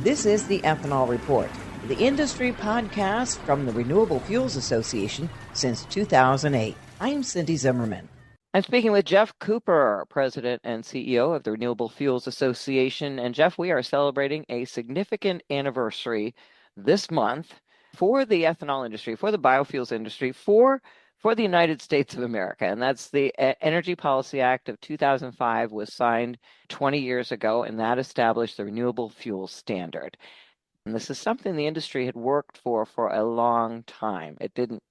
This is the Ethanol Report, the industry podcast from the Renewable Fuels Association since 2008. I'm Cindy Zimmerman. I'm speaking with Jeff Cooper, President and CEO of the Renewable Fuels Association. And Jeff, we are celebrating a significant anniversary this month for the ethanol industry, for the biofuels industry, for the United States of America. And that's the Energy Policy Act of 2005 was signed 20 years ago, and that established the Renewable Fuels Standard. And this is something the industry had worked for a long time. It didn't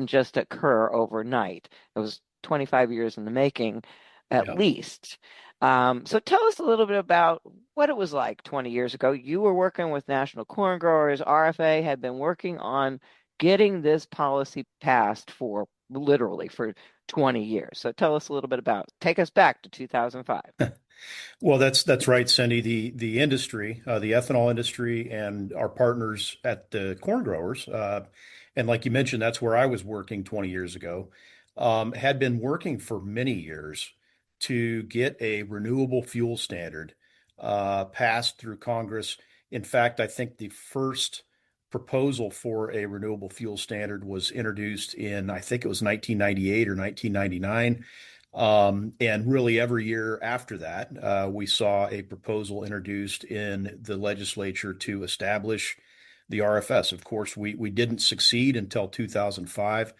just occur overnight. It was 25 years in the making, at least. So tell us a little bit about what it was like 20 years ago. You were working with National Corn Growers. RFA had been working on getting this policy passed for 20 years. So tell us a little bit take us back to 2005. Well, that's right, Cindy. The industry, the ethanol industry, and our partners at the corn growers, and like you mentioned, that's where I was working 20 years ago, had been working for many years to get a renewable fuel standard passed through Congress. In fact, I think the first proposal for a renewable fuel standard was introduced in, I think it was 1998 or 1999. And really every year after that, we saw a proposal introduced in the legislature to establish the RFS. Of course, we didn't succeed until 2005,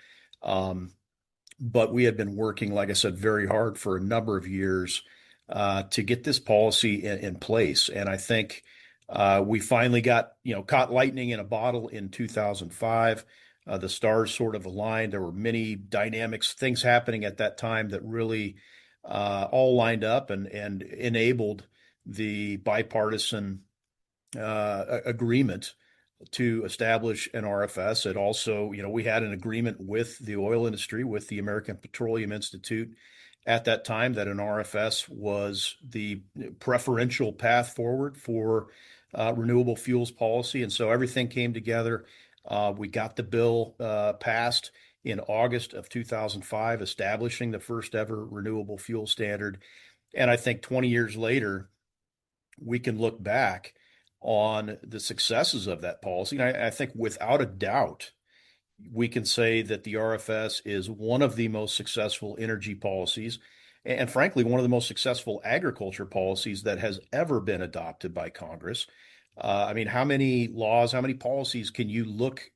but we had been working, like I said, very hard for a number of years to get this policy in place. And I think we finally got, caught lightning in a bottle in 2005. The stars sort of aligned. There were many dynamics, things happening at that time that really all lined up and enabled the bipartisan agreement to establish an RFS. It also, we had an agreement with the oil industry, with the American Petroleum Institute at that time, that an RFS was the preferential path forward for renewable fuels policy. And so everything came together. We got the bill passed in August of 2005, establishing the first ever renewable fuel standard. And I think 20 years later, we can look back on the successes of that policy. And I think without a doubt, we can say that the RFS is one of the most successful energy policies, and frankly, one of the most successful agriculture policies that has ever been adopted by Congress. I mean, how many laws, how many policies can you look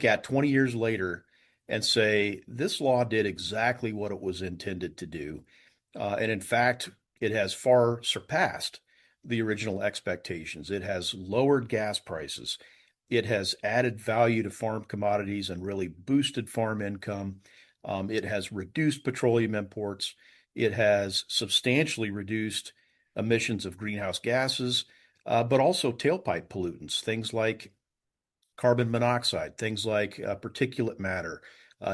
at 20 years later and say, this law did exactly what it was intended to do? And in fact, it has far surpassed the original expectations. It has lowered gas prices. It has added value to farm commodities and really boosted farm income. It has reduced petroleum imports. It has substantially reduced emissions of greenhouse gases, but also tailpipe pollutants, things like carbon monoxide, things like particulate matter,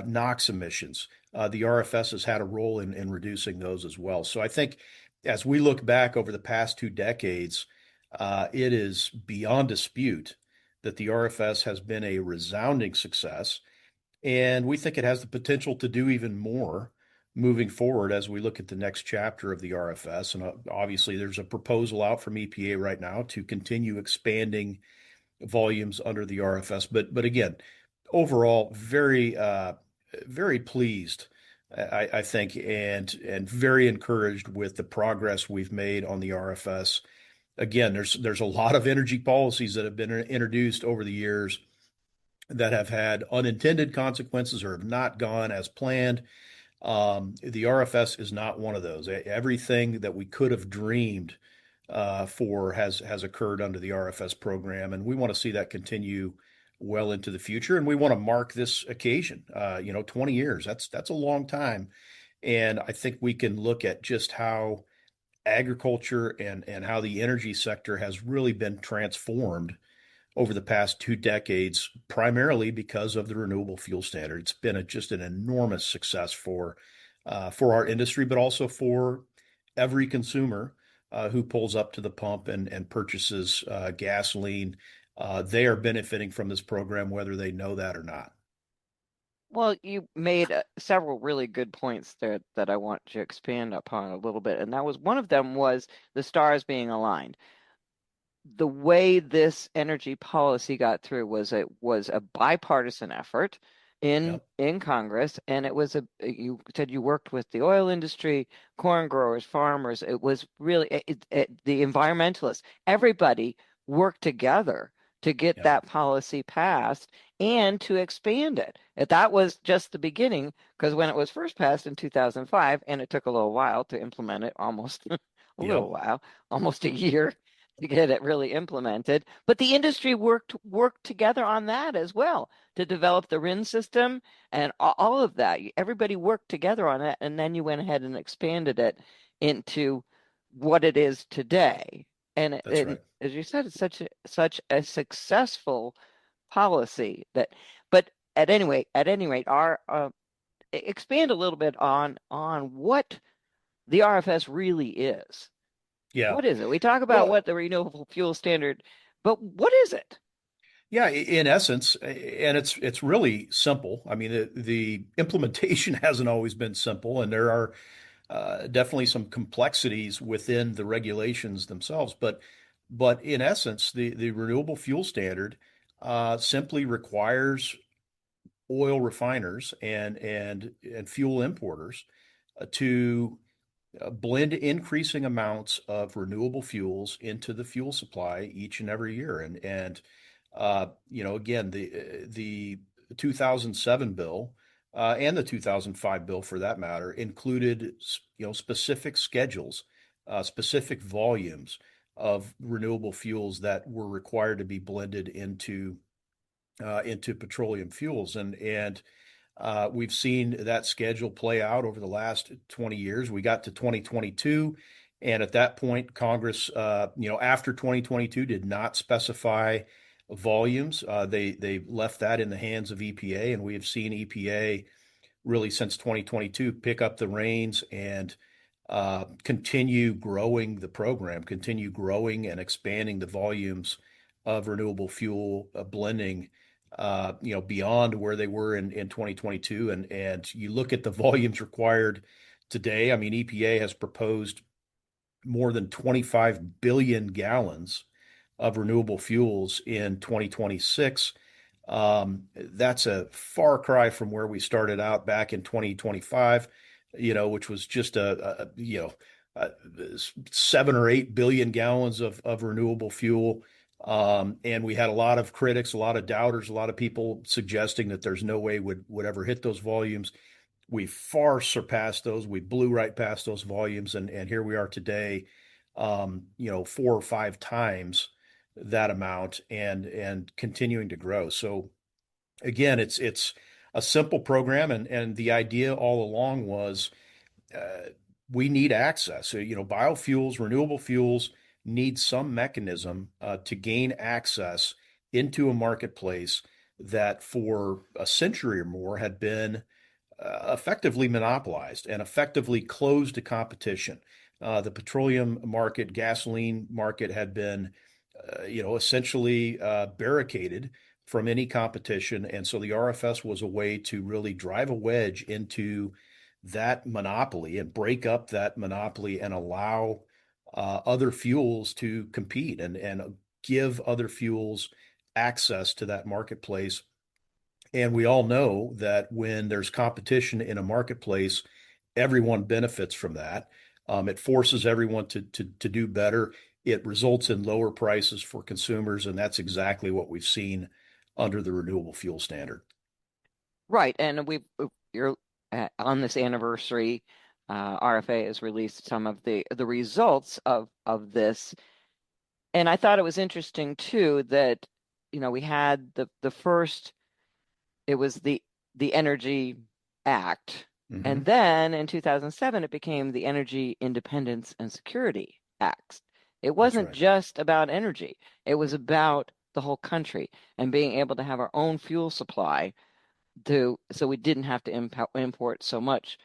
NOx emissions. The RFS has had a role in reducing those as well. So I think as we look back over the past 2 decades, it is beyond dispute that the RFS has been a resounding success. And we think it has the potential to do even more moving forward as we look at the next chapter of the RFS. And obviously, there's a proposal out from EPA right now to continue expanding volumes under the RFS. But again, overall, very pleased, I think, and very encouraged with the progress we've made on the RFS. Again, there's a lot of energy policies that have been introduced over the years that have had unintended consequences or have not gone as planned. The RFS is not one of those. Everything that we could have dreamed for has occurred under the RFS program, and we want to see that continue well into the future. And we want to mark this occasion. 20 years, that's a long time. And I think we can look at just how agriculture and how the energy sector has really been transformed over the past 2 decades, primarily because of the renewable fuel standard. It's been just an enormous success for our industry, but also for every consumer who pulls up to the pump and purchases gasoline. They are benefiting from this program, whether they know that or not. Well, you made several really good points there that I want to expand upon a little bit. And that was one of them was the stars being aligned. the way this energy policy got through was it was a bipartisan effort Yep. in Congress, and it was a you said you worked with the oil industry, corn growers, farmers. It was really the environmentalists. Everybody worked together to get Yep. that policy passed and to expand it. And that was just the beginning, because when it was first passed in 2005, and it took a little while to implement it, almost a little Yep. while, almost a year to get it really implemented. But the industry worked together on that as well to develop the RIN system and all of that. Everybody worked together on it, and then you went ahead and expanded it into what it is today. That's And right. as you said, it's such a successful policy that. But at any rate, our expand a little bit on what the RFS really is. Yeah. What is it? We talk about Well, what the renewable fuel standard, but what is it? yeah, in essence, and it's really simple. I mean, the implementation hasn't always been simple, and there are definitely some complexities within the regulations themselves. But in essence, the renewable fuel standard simply requires oil refiners and fuel importers to blend increasing amounts of renewable fuels into the fuel supply each and every year. Again, the 2007 bill and the 2005 bill, for that matter, included specific schedules, specific volumes of renewable fuels that were required to be blended into petroleum fuels, and we've seen that schedule play out over the last 20 years. We got to 2022, and at that point, Congress, after 2022, did not specify volumes. They left that in the hands of EPA, and we have seen EPA really since 2022 pick up the reins and continue growing the program, continue growing and expanding the volumes of renewable fuel blending, beyond where they were in 2022. And you look at the volumes required today. I mean, EPA has proposed more than 25 billion gallons of renewable fuels in 2026. That's a far cry from where we started out back in 2025, which was just a 7 or 8 billion gallons of renewable fuel. And we had a lot of critics, a lot of doubters, a lot of people suggesting that there's no way would ever hit those volumes. We far surpassed those. We blew right past those volumes, and here we are today, 4 or 5 times that amount, and continuing to grow. So again, it's a simple program, and the idea all along was uh, we need access. So, biofuels, renewable fuels need some mechanism to gain access into a marketplace that for a century or more had been effectively monopolized and effectively closed to competition. The petroleum market, gasoline market had been, essentially barricaded from any competition. And so the RFS was a way to really drive a wedge into that monopoly and break up that monopoly and allow other fuels to compete and give other fuels access to that marketplace. And we all know that when there's competition in a marketplace, everyone benefits from that. It forces everyone to do better. It results in lower prices for consumers, and that's exactly what we've seen under the renewable fuel standard. Right, and you're on this anniversary. RFA has released some of the results of this, and I thought it was interesting too that we had the first. It was the Energy Act, and Hmm. then in 2007 it became the Energy Independence and Security Act. It That's wasn't right. just about energy; it was about the whole country and being able to have our own fuel supply so we didn't have to import so much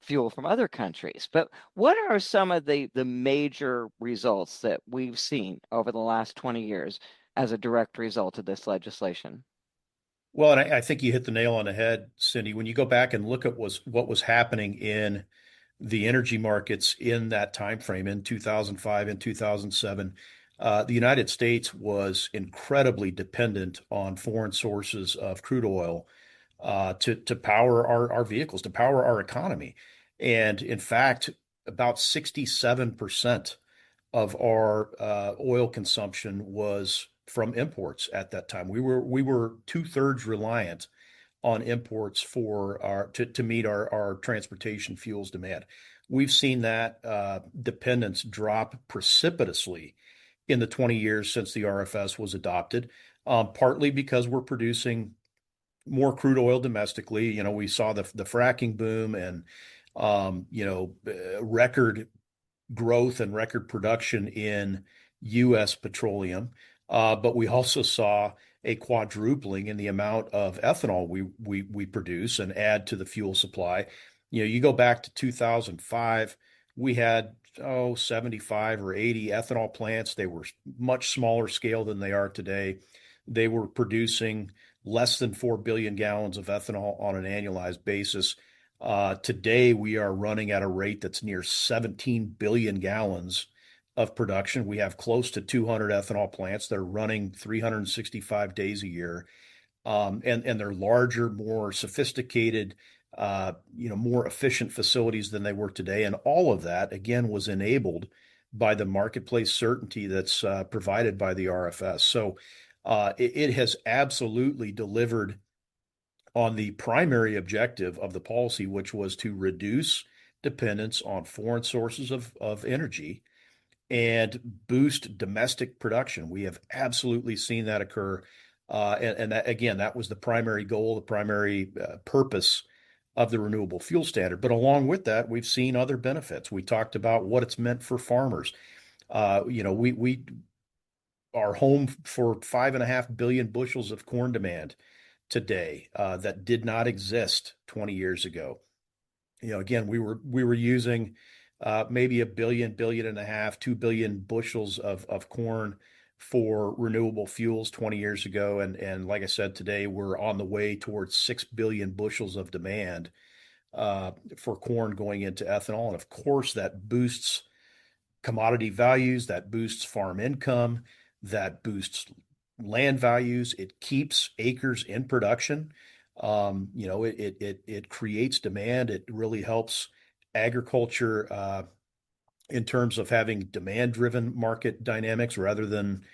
fuel from other countries. But what are some of the major results that we've seen over the last 20 years as a direct result of this legislation? Well, and I think you hit the nail on the head, Cindy. When you go back and look at what was happening in the energy markets in that time frame in 2005 and 2007, the United States was incredibly dependent on foreign sources of crude oil to power our vehicles, to power our economy. And in fact, about 67% of our oil consumption was from imports at that time. We were two-thirds reliant on imports for our to meet our transportation fuels demand. We've seen that dependence drop precipitously in the 20 years since the RFS was adopted, partly because we're producing more crude oil domestically. We saw the fracking boom and record growth and record production in U.S. petroleum, but we also saw a quadrupling in the amount of ethanol we produce and add to the fuel supply. You go back to 2005, we had 75 or 80 ethanol plants. They were much smaller scale than they are today. They were producing less than 4 billion gallons of ethanol on an annualized basis. Today, we are running at a rate that's near 17 billion gallons of production. We have close to 200 ethanol plants that are running 365 days a year. And they're larger, more sophisticated, more efficient facilities than they were today. And all of that, again, was enabled by the marketplace certainty that's provided by the RFS. So it has absolutely delivered on the primary objective of the policy, which was to reduce dependence on foreign sources of energy and boost domestic production. We have absolutely seen that occur. And that, again, that was the primary goal, the primary purpose of the renewable fuel standard. But along with that, we've seen other benefits. We talked about what it's meant for farmers. We are home for 5.5 billion bushels of corn demand today that did not exist 20 years ago. Again, we were using maybe a billion and a half, 2 billion bushels of corn for renewable fuels 20 years ago, and like I said, today we're on the way towards 6 billion bushels of demand for corn going into ethanol, and of course that boosts commodity values, that boosts farm income, that boosts land values. It keeps acres in production. It creates demand. It really helps agriculture in terms of having demand-driven market dynamics rather than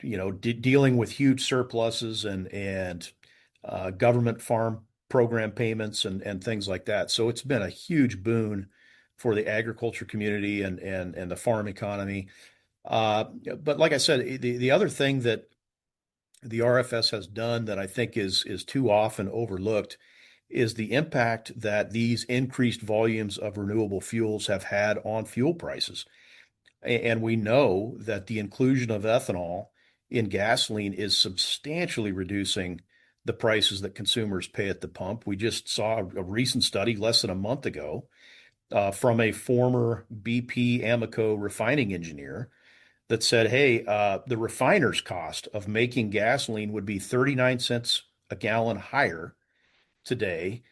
dealing with huge surpluses and government farm program payments and things like that. So it's been a huge boon for the agriculture community and the farm economy. But like I said, the other thing that the RFS has done that I think is too often overlooked is the impact that these increased volumes of renewable fuels have had on fuel prices. And we know that the inclusion of ethanol in gasoline is substantially reducing the prices that consumers pay at the pump. We just saw a recent study less than a month ago from a former BP Amoco refining engineer that said, hey, the refiner's cost of making gasoline would be 39 cents a gallon higher today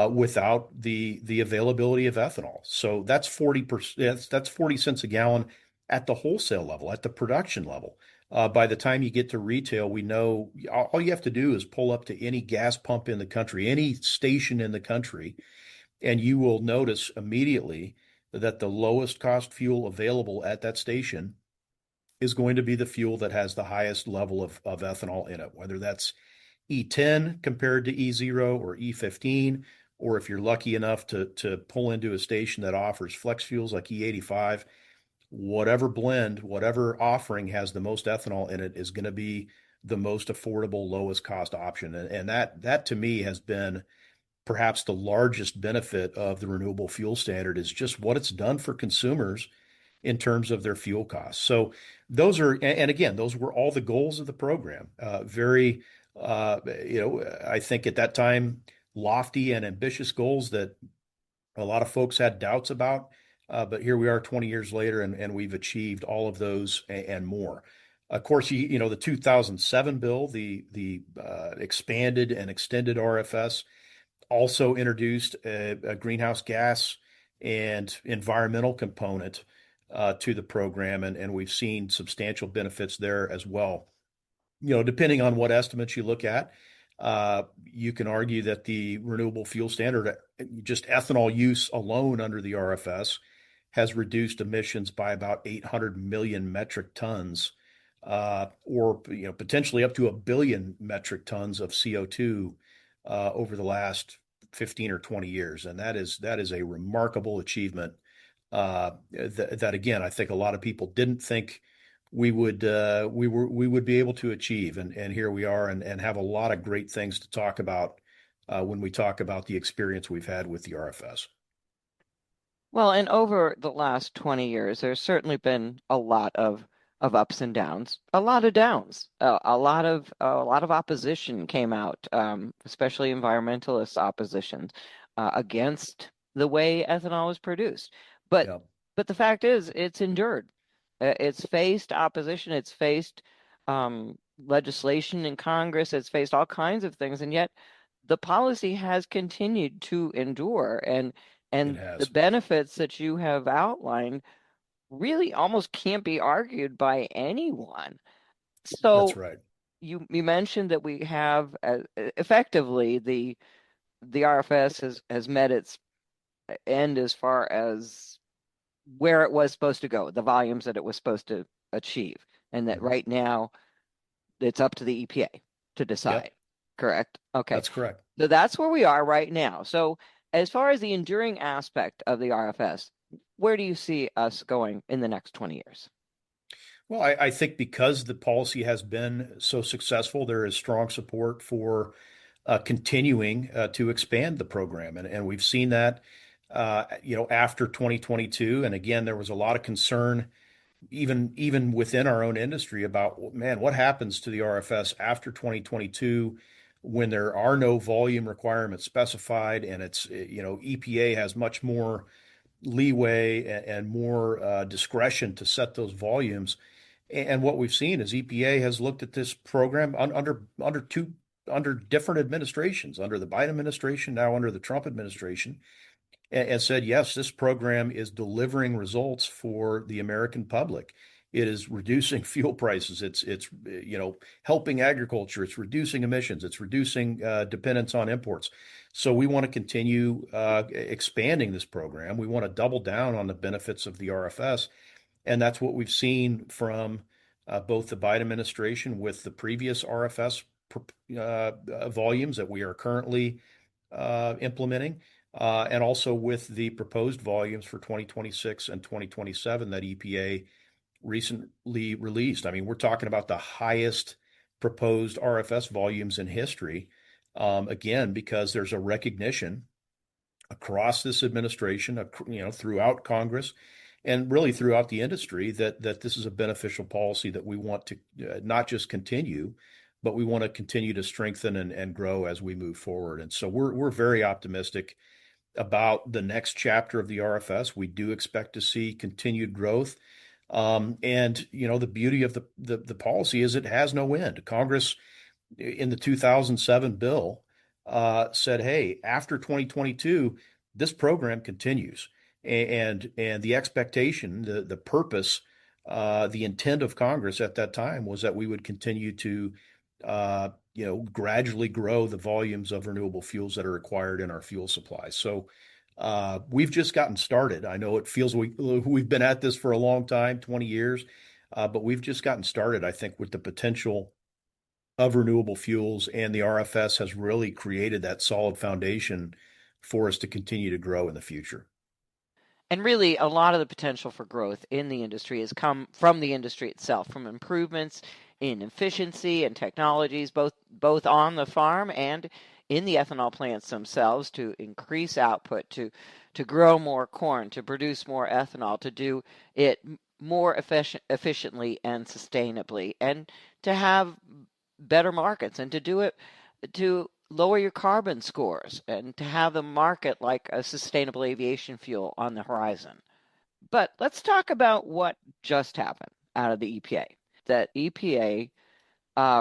without the availability of ethanol. So that's 40%. That's 40 cents a gallon at the wholesale level, at the production level. By the time you get to retail, we know all you have to do is pull up to any gas pump in the country, any station in the country, and you will notice immediately that the lowest cost fuel available at that station is going to be the fuel that has the highest level of ethanol in it, whether that's E10 compared to E0 or E15, or if you're lucky enough to pull into a station that offers flex fuels like E85, whatever blend, whatever offering has the most ethanol in it is going to be the most affordable, lowest cost option. And that to me has been perhaps the largest benefit of the renewable fuel standard is just what it's done for consumers in terms of their fuel costs. So those are, and again, those were all the goals of the program. I think at that time, lofty and ambitious goals that a lot of folks had doubts about. But here we are 20 years later, and we've achieved all of those and more. Of course, the 2007 bill, the expanded and extended RFS, also introduced a greenhouse gas and environmental component to the program, and we've seen substantial benefits there as well. Depending on what estimates you look at, you can argue that the renewable fuel standard, just ethanol use alone under the RFS, has reduced emissions by about 800 million metric tons, or potentially up to a billion metric tons of CO2 over the last 15 or 20 years, and that is a remarkable achievement. That again, I think a lot of people didn't think we would be able to achieve, and here we are, and have a lot of great things to talk about when we talk about the experience we've had with the RFS. Well, and over the last 20 years, there's certainly been a lot of ups and downs, a lot of downs, a lot of opposition came out, especially environmentalist opposition against the way ethanol was produced. But Yeah, but the fact is, it's endured. It's faced opposition. It's faced legislation in Congress. It's faced all kinds of things, and yet the policy has continued to endure. it And the has. benefits that you have outlined really almost can't be argued by anyone. That's So right. you mentioned that we have effectively the RFS has met its end as far as where it was supposed to go, the volumes that it was supposed to achieve, and that Mhm. right now it's up to the EPA to decide. Yep, Correct? Okay. that's correct. So that's where we are right now. So as far as the enduring aspect of the RFS, where do you see us going in the next 20 years? Well, I think because the policy has been so successful, there is strong support for continuing to expand the program, and we've seen that after 2022. And again, there was a lot of concern even within our own industry about, man, what happens to the RFS after 2022 when there are no volume requirements specified, and it's EPA has much more leeway and more discretion to set those volumes. And what we've seen is EPA has looked at this program under different administrations, under the Biden administration, now under the Trump administration, and said, yes, this program is delivering results for the American public. It is reducing fuel prices. It's helping agriculture. It's reducing emissions. It's reducing dependence on imports. So we want to continue expanding this program. We want to double down on the benefits of the RFS, and that's what we've seen from both the Biden administration with the previous RFS volumes that we are currently implementing, and also with the proposed volumes for 2026 and 2027 that EPA recently released. I mean, we're talking about the highest proposed RFS volumes in history. Again, because there's a recognition across this administration, throughout Congress, and really throughout the industry that this is a beneficial policy that we want to not just continue, but we want to continue to strengthen and grow as we move forward. And so we're very optimistic about the next chapter of the RFS. We do expect to see continued growth. And the beauty of the policy is it has no end. Congress in the 2007 bill said, hey, after 2022, this program continues. And the expectation, the purpose, the intent of Congress at that time was that we would continue to gradually grow the volumes of renewable fuels that are required in our fuel supply. So we've just gotten started. I know it feels we've been at this for a long time, 20 years, but we've just gotten started, I think, with the potential of renewable fuels, and the RFS has really created that solid foundation for us to continue to grow in the future. And really, a lot of the potential for growth in the industry has come from the industry itself, from improvements in efficiency and technologies, both on the farm and in the ethanol plants themselves, to increase output, to grow more corn, to produce more ethanol, to do it more efficiently and sustainably, and to have better markets, and to do it to lower your carbon scores, and to have a market like a sustainable aviation fuel on the horizon. But let's talk about what just happened out of the EPA. That EPA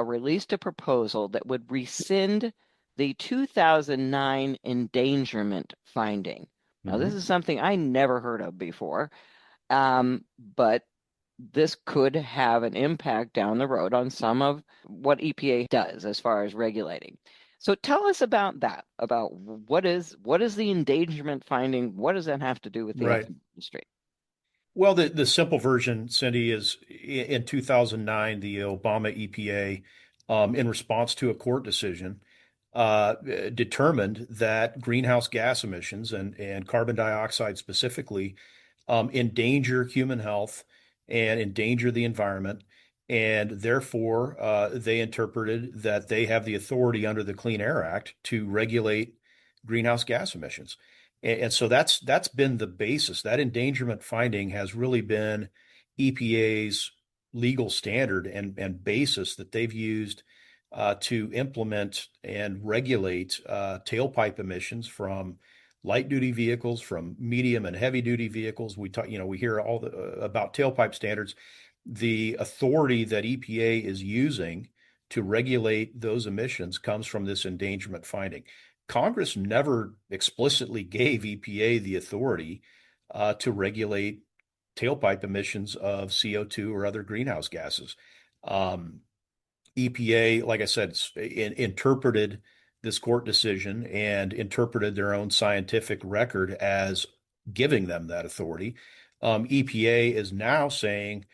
released a proposal that would rescind the 2009 endangerment finding. Now, this Mm-hmm. is something I never heard of before. But this could have an impact down the road on some of what EPA does as far as regulating. So tell us about that, about what is the endangerment finding? What does that have to do with the Right. ethanol industry? Well, the simple version, Cindy, is in 2009, the Obama EPA, in response to a court decision, determined that greenhouse gas emissions and carbon dioxide specifically endanger human health and endanger the environment. And therefore, they interpreted that they have the authority under the Clean Air Act to regulate greenhouse gas emissions. And so that's been the basis. That endangerment finding has really been EPA's legal standard and basis that they've used to implement and regulate tailpipe emissions from light duty vehicles, from medium and heavy duty vehicles. We hear about tailpipe standards. The authority that EPA is using to regulate those emissions comes from this endangerment finding. Congress never explicitly gave EPA the authority to regulate tailpipe emissions of CO2 or other greenhouse gases. Um, EPA, like I said, interpreted this court decision and interpreted their own scientific record as giving them that authority. EPA is now saying,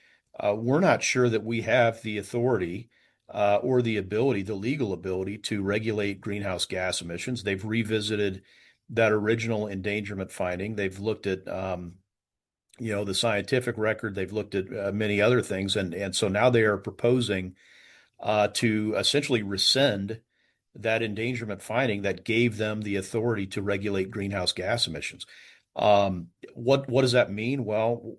we're not sure that we have the authority or the ability, the legal ability to regulate greenhouse gas emissions. They've revisited that original endangerment finding. They've looked at the scientific record. They've looked at many other things, and so now they are proposing to essentially rescind that endangerment finding that gave them the authority to regulate greenhouse gas emissions. What does that mean? Well,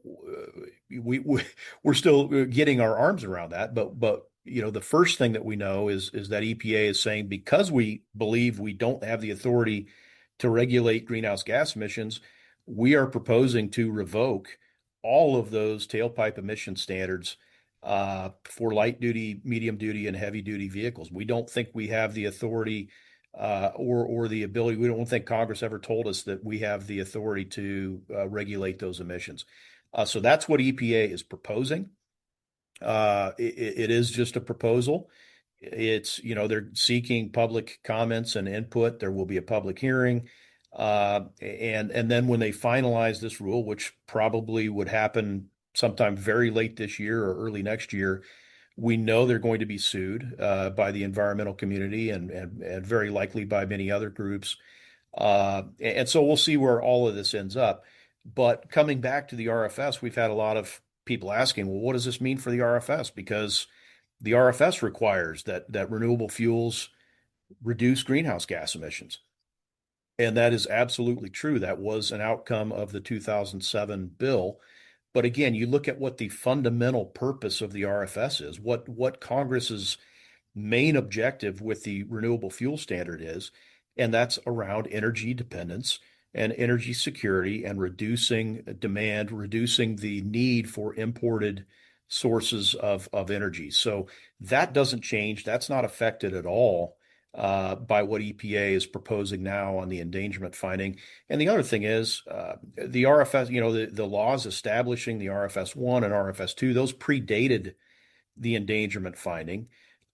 we're still getting our arms around that, but the first thing that we know is that EPA is saying, because we believe we don't have the authority to regulate greenhouse gas emissions, we are proposing to revoke all of those tailpipe emission standards for light duty, medium duty, and heavy duty vehicles. We don't think we have the authority or the ability. We don't think Congress ever told us that we have the authority to regulate those emissions. So that's what EPA is proposing. It is just a proposal. They're seeking public comments and input. There will be a public hearing. And then when they finalize this rule, which probably would happen sometime very late this year or early next year, we know they're going to be sued by the environmental community and very likely by many other groups. And so we'll see where all of this ends up. But coming back to the RFS, we've had a lot of people asking, well, what does this mean for the RFS? Because the RFS requires that renewable fuels reduce greenhouse gas emissions. And that is absolutely true. That was an outcome of the 2007 bill. But again, you look at what the fundamental purpose of the RFS is, what Congress's main objective with the renewable fuel standard is, and that's around energy dependence and energy security and reducing demand, reducing the need for imported sources of energy. So that doesn't change. That's not affected at all by what EPA is proposing now on the endangerment finding. And the other thing is the RFS, the laws establishing the RFS 1 and RFS 2, those predated the endangerment finding.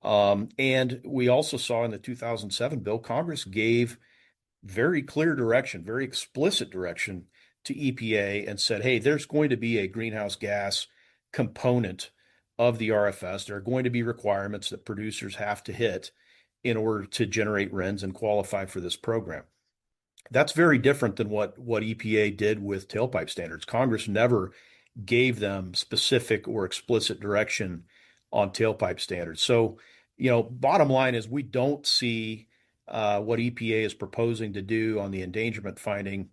And we also saw in the 2007 bill, Congress gave very clear direction, very explicit direction to EPA and said, hey, there's going to be a greenhouse gas component of the RFS. There are going to be requirements that producers have to hit in order to generate RINs and qualify for this program. That's very different than what EPA did with tailpipe standards. Congress never gave them specific or explicit direction on tailpipe standards. So, bottom line is we don't see what EPA is proposing to do on the endangerment finding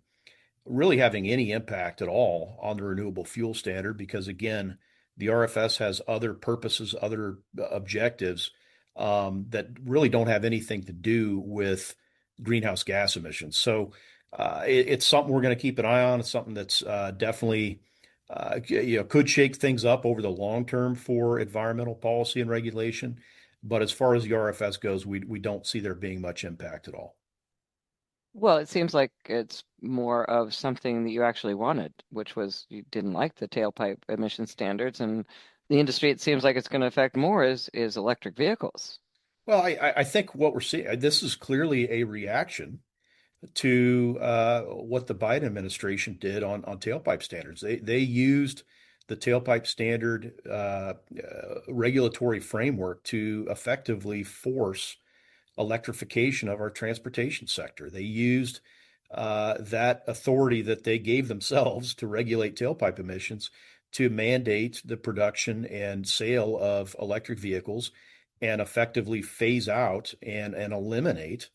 really having any impact at all on the renewable fuel standard because, again, the RFS has other purposes, other objectives that really don't have anything to do with greenhouse gas emissions. So it's something we're going to keep an eye on. It's something that's definitely could shake things up over the long term for environmental policy and regulation. But as far as the RFS goes, we don't see there being much impact at all. Well, it seems like it's more of something that you actually wanted, which was you didn't like the tailpipe emission standards, and the industry it seems like it's going to affect more is electric vehicles. Well, I think what we're seeing, this is clearly a reaction to what the Biden administration did on tailpipe standards. They used the tailpipe standard regulatory framework to effectively force electrification of our transportation sector. They used that authority that they gave themselves to regulate tailpipe emissions to mandate the production and sale of electric vehicles and effectively phase out and eliminate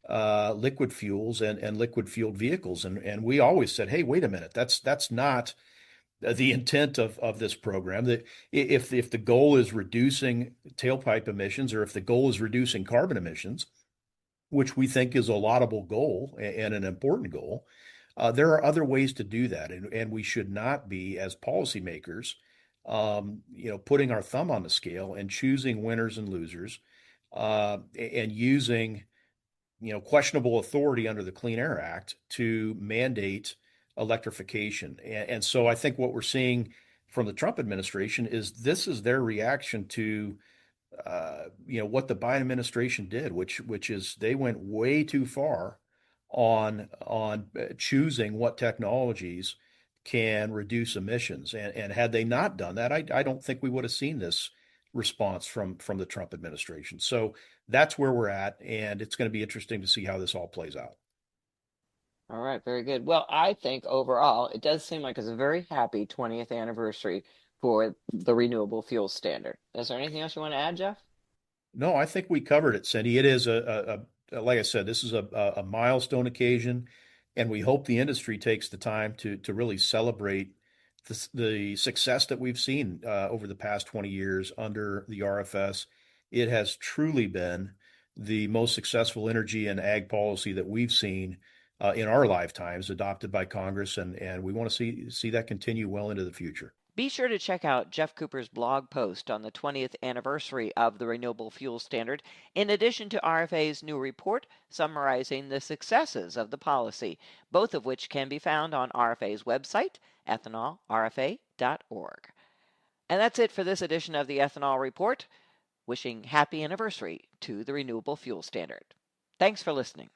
liquid fuels and liquid fueled vehicles. And we always said, hey, wait a minute, that's not the intent of this program. That if the goal is reducing tailpipe emissions or if the goal is reducing carbon emissions, which we think is a laudable goal and an important goal, there are other ways to do that, and we should not be as policymakers, putting our thumb on the scale and choosing winners and losers, and using questionable authority under the Clean Air Act to mandate electrification. And so I think what we're seeing from the Trump administration is this is their reaction to what the Biden administration did, which is they went way too far on choosing what technologies can reduce emissions. And had they not done that, I don't think we would have seen this response from the Trump administration. So that's where we're at, and it's going to be interesting to see how this all plays out. All right, very good. Well, I think overall it does seem like it's a very happy 20th anniversary for the renewable fuel standard. Is there anything else you want to add, Jeff? No, I think we covered it, Cindy. It is like I said, this is a milestone occasion, and we hope the industry takes the time to really celebrate the success that we've seen over the past 20 years under the RFS. It has truly been the most successful energy and ag policy that we've seen in our lifetimes, adopted by Congress, and we want to see that continue well into the future. Be sure to check out Jeff Cooper's blog post on the 20th anniversary of the Renewable Fuel Standard, in addition to RFA's new report summarizing the successes of the policy, both of which can be found on RFA's website, ethanolrfa.org. And that's it for this edition of the Ethanol Report. Wishing happy anniversary to the Renewable Fuel Standard. Thanks for listening.